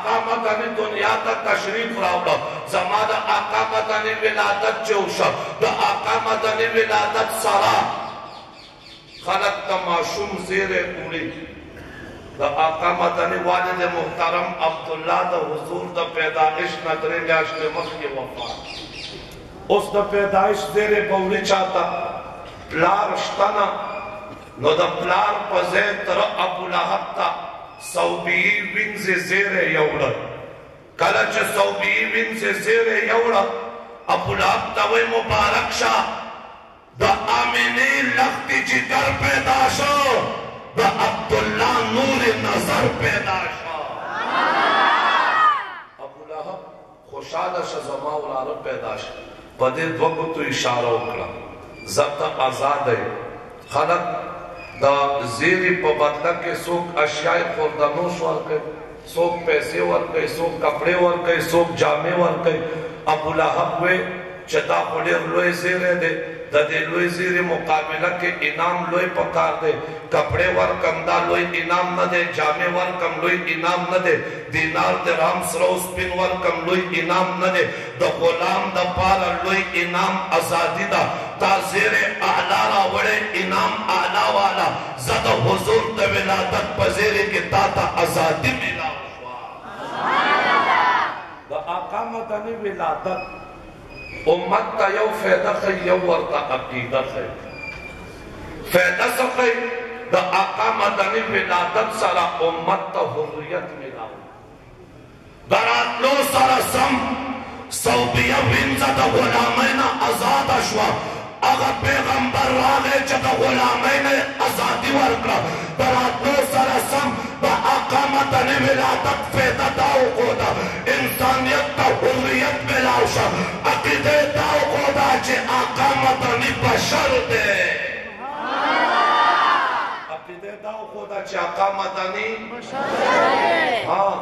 आका मदनी दुनिया ता तशरीफ रावड़ा जमा दा आका मदनी विलादत चौशा दा आका मदनी विलादत सारा खलक ता माशूम ज़ेरे उड़ी दा आका मदनी वालिद मुहतरम अब्दुल्ला दा हुजूर दा पैदाइश नदरे ल्याशले मखी वफात उस दा पैदाइश ज़ेरे बौली चाहता प्लार शतना नो दा प्लार पज़े तर अबू लहब ता सौबी विन से ज़ेरे यौड़ा कलच सौबी विन से ज़ेरे यौड़ा अबू लहब ता वे मुबारक शाह दा आमिनी लख्ती जिगर पैदाशो दा अब्दुल्ला नूर नजर पैदाशो अबू लहब खुशाला शज़मा उलार पैदाश पदे द्वगु तो इशारा उकला जब्ता आजाद है खलक दा ज़ेरी पर बदला के सोक अशियाए खुर्दनोश वर के सोक पैसे वर के सोक कपड़े वर के सोक जामे वर के अबू लहब वे चदा पड़े लोए ज़ेरे दे दे लोए ज़ेरे मुकाबला के इनाम लोए पकार दे कपड़े वर कम दा लोए इनाम न दे जामे वर कम लोए इनाम न दे दीनार दिरहम सरोस पिन वर कम लोए इनाम न दे द गुलाम द पारा लोए इनाम आजादी दा ता ज़ेरे आला वड़े इनाम आला वाला ज़द हुजूर द विलादत पज़ेरे के ताता आजादी मिला द आका मदनी विलादत उम्मत का यौ फैदा खै यौ वर्ता अकीदत है फैदा सखै द आका मदनी विलादत सारा उम्मत का हुर्रियत मिला दरातलो सारा सम सौबिया विंजा द गुलामैना आजाद अशवा अगर पैगंबर रागे जद गुलामैना आजादी वर्करा दरातलो सारा सम द आका मदनी विलादत फैदा दाओ कोदा इंसानियत का हुर्रियत मिलावशा अकीदे दाओ कोदा चे आका मदनी बशर दे अकीदे दाओ कोदा चे आका मदनी बशर दे हाँ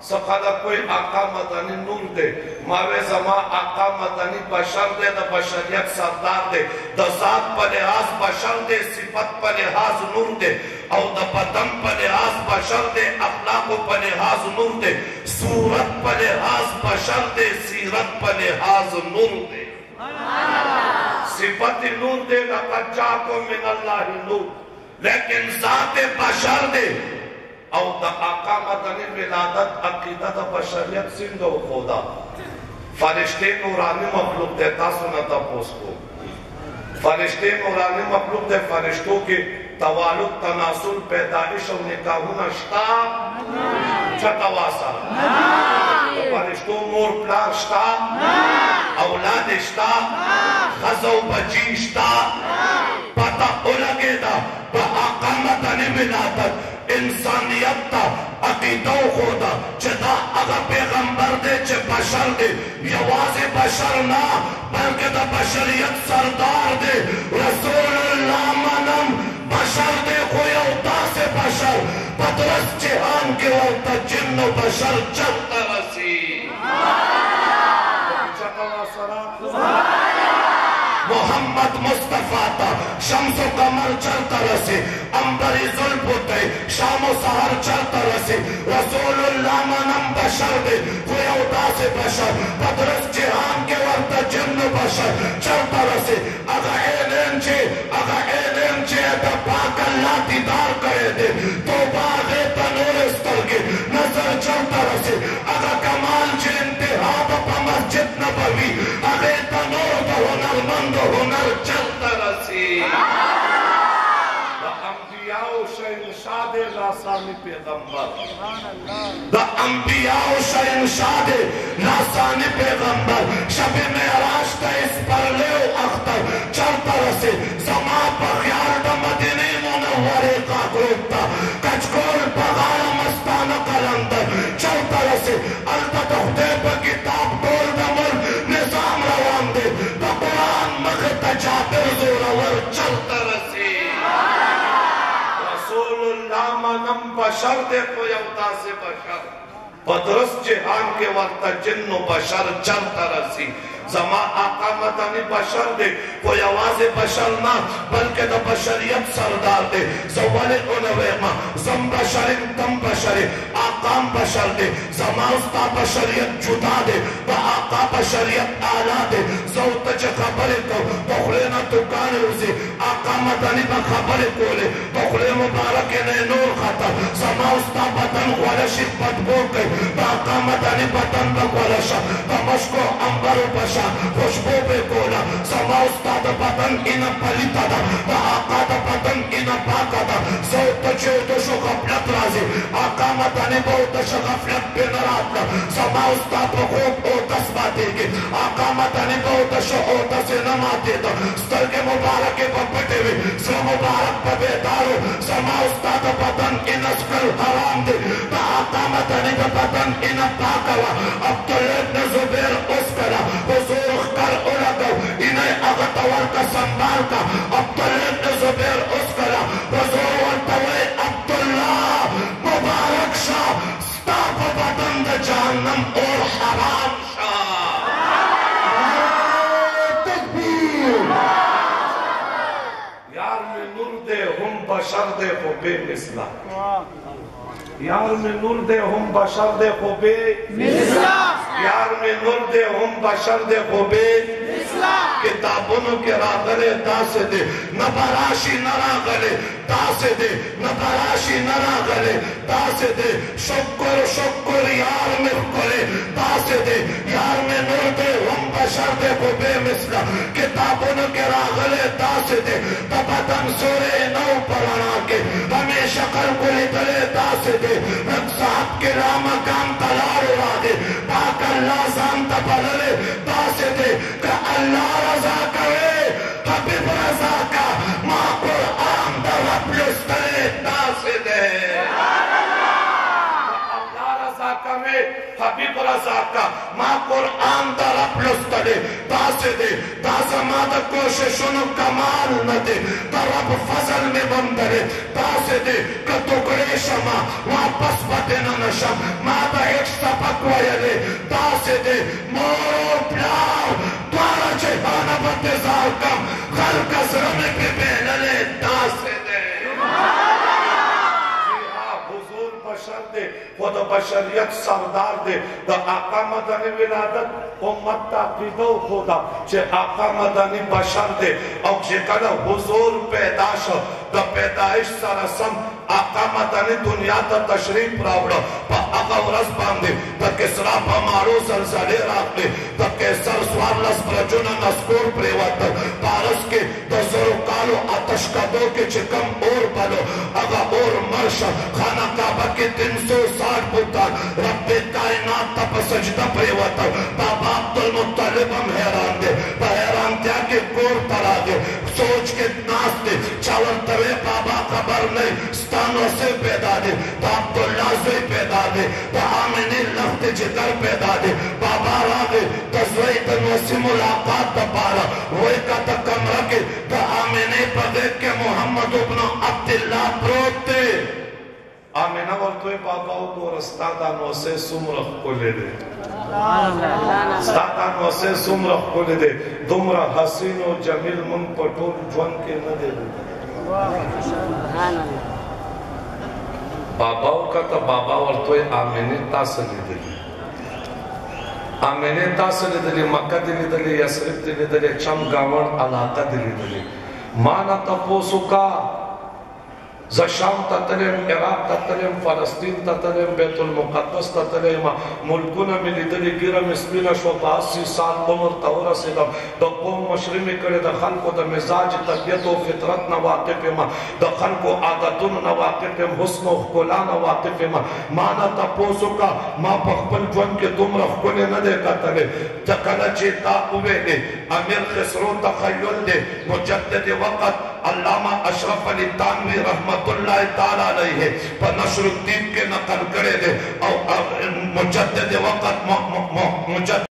सखादा कोई आका मदनी नूर दे मावे जमा आका मदनी बशर दे द बशरियत सरदार दे द ज़ात पर लिहाज बशर दे सिफत पर लिहाज नूर दे और द बदन पर लिहाज बशर दे अखलाक पर लिहाज नूर दे सूरत पर लिहाज बशर दे सीरत पर लिहाज नूर दे सिफत नूर दे लक़द जाअकुम मिनल्लाहि नूर लेकिन ज़ात बशर दे और द आका मदनी विलादत अकीदत बशरियत सिंधो खोदा फरिश्ते नूरानी मखलूक देता सुनता पोस्को फरिश्ते नूरानी मखलूक दे फरिश्तों के तवालुक तनासुल पैदाइश और निकाहुना शता चतवासा फरिश्तों मोर प्लार शता औलाद शता खज़ो बची शता पता उलगे दा ब आका मदनी विलादत इंसानियत ता अकीदो खोदा चदा अगर पैगंबर दे चे बशर दे यवाज़े बशर ना बल्कि दा बशरियत सरदार दे रसूलुल्लाह मनम बशर दे कोई उता से बशर पतरस जहान के वक्त जिन्नो बशर चलता रसी मोहम्मद मुस्तफा ता शम्सो कमर चलता रसे अंबरी जुल्फुते शामो सहर चलता रसे रसूलुल्लाह मनम बशर दे कोई उता से बशर पतरस जहान के वक्त जिन्न बशर चलता रसे अगर एलेन चे द पाक अल्लाह दीदार करे दे तो बागे तनूर स्तर के नजर चलता रसे अगर कमाल चे इंतहा ब मस्जिद नबवी अगर तनूर द हुनरमंद हुनर चलता रसी द अंबियाओ शहंशाह लासानी पैगंबर द अंबियाओ शहंशाह लासानी पैगंबर शब मेराज का इस पर ले अख्तर चलता रसे समा बख्याल द मदीने मुनव्वरे का ग्रुपता कचकोल पगार मस्ताना कलंदर चलता रसे अलबत खुदे पर किताब बोल दमर निजाम रवान दे द कुरान मखत जाकर जोरावर चलता रसे रसूलुल्लाह मनम बशर दे कोई अवता से बशर पतरस जहान के वक्त जिन्नो बशर चलता रसी जमा आका मदनी बशर दे कोई आवाज़ बशर ना बल्कि द बशरियत सरदार दे ज़वल उनवेमा ज़म बशरिन तम बशरे आका مقام بشر دے زما استا بشریت جدا دے دا آقا بشریت آلہ دے زوتا چا خبر کو بخلینا تکانے اسے آقا مدنی با خبر کولے بخلے مبارک نے نور خطا زما استا بدن غلشی بدبو کئی دا آقا مدنی بدن با غلشا دا مشکو امبر بشا خوشبو بے کولا زما استا دا بدن اینا پلیتا دا دا آقا دا بدن اینا پاکا دا زوتا چوتو شو غفلت رازی آقا مدنی بوتا شو غفلت بین رات زما استا بخوب اوتس باتے گی آقا مدنی بوتا شو اوتس نماتے دا سترگ مبارک بپٹے وی سر مبارک ببیدارو زما استا دا بدن اینا سکر حرام دے دا آقا مدنی دا بدن اینا پاکوا عبداللہ ابن زبیر اس کرا حضور کر اولگو انہیں اغتوار کا سنبال کا عبداللہ ابن زبیر اس کرا حضور ورطوئے عبداللہ مبارک شاہ ستاپ بدن دا جہنم اور حرام شاہ تکبیر یار میں نور دے ہم بشر دے خو بے مثلا یار میں نور دے ہم بشر دے خو بے مثلا یار میں نور دے ہم بشر دے خو بے مثلا کتابوں کے راغلے داسے دے نبراشی نراغلے داسے دے نبراشی نراغلے داسے دے شکر شکر یار میں کھلے داسے دے یار میں نور دے ہم بشر دے خو بے مثلا کتابوں کے راغلے داسے دے تبتن سورے نو پرانا کے ہمیشہ کر کلی دلے داسے دے رب صاحب کے رام کام تلار را دے پاک اللہ زانتا پڑھلے داسے دے کہ اللہ رضا کرے حبیب رضا کا ماں قرآن در اپلس کرے داسے دے اللہ رضا کرے حبیب رضا کا ماں قرآن در اپلس کرے داسے دے داسا مادہ کوششن کمال نہ دے در رب فضل میں بندرے داسے دے کہ تکڑے شما واپس بدنا نشم مادہ ایک سپک ویلے داسے دے مورو پلاو دوارا چیبانا بتزار کم خلق ازرم پہ بینلے داسے دے حضور بشر دے خود بشریت سردار دے دا آقا مدنی ولادت امت تاقیدو خدا چے آقا مدنی بشر دے او چے کدا حضور پیدا شو دا پیدائش سرسم آقا مدنی دنیا تا تشریف راوڑا پا آقا ورس باندے دا کسرا پا مارو زلزلے راکلے دا کسر سوار لس برجونا نسکور پریوات پارس کے دا زرکالو آتش کدو کے چکم اور بلو آقا اور مرشا خانہ کعبہ کے 360 بودان رب کائنات تا پا سجدہ پریوات بابا عبدالمطلب ہم حیران دے پا حیران تیا کہ کور ترا دے سوچ کے ناس دے چاول توے بابا خبر نہیں ستانو سے پیدا دے تا عبداللہ سے پیدا دے تا آمینی لفت جگر پیدا دے بابا را دے تا زوئی تنوسی ملاقات تا پارا وہی کا تا کمرہ کے تا آمینی پدے کے محمد ابن عبداللہ پروت دے آمینہ ورطوئے بابا تو رستادا نوسے سمرخ کو لے دے ستادا نوسے سمرخ کو لے دے دمرا حسین و جمیل من پٹول جوان کے نہ دے دے باباو کا تا بابا ورطوئے آمینی تاثر لی دلی آمینی تاثر لی دلی مکہ دلی دلی یسرف دلی دلی چم گاون علاقہ دلی دلی مانا تپوسو کا زشام تتلیم عراق تتلیم فلسطین تتلیم بیت المقدس تتلیم ملکونا ملی دلی گیرم اسمینا شو 80 سال عمر تورا سیدم دا قوم مشرمی کرے دا خلقو دا مزاج طبیعت و فطرت نواقف ما دا خلقو عادتون نواقف حسن و خلا نواقف مانا تا پوسو کا ما پخپل جون کے دم رخکونے ندے کتلے تکلا چیتا ہوئے دے امیر خسرو تخیل دے مجدد وقت علامہ اشرف علی تانوی رحمت اللہ تعالیٰ علیہ پر نشر الدین کے نقل کرے دے اور مجدد وقت مجدد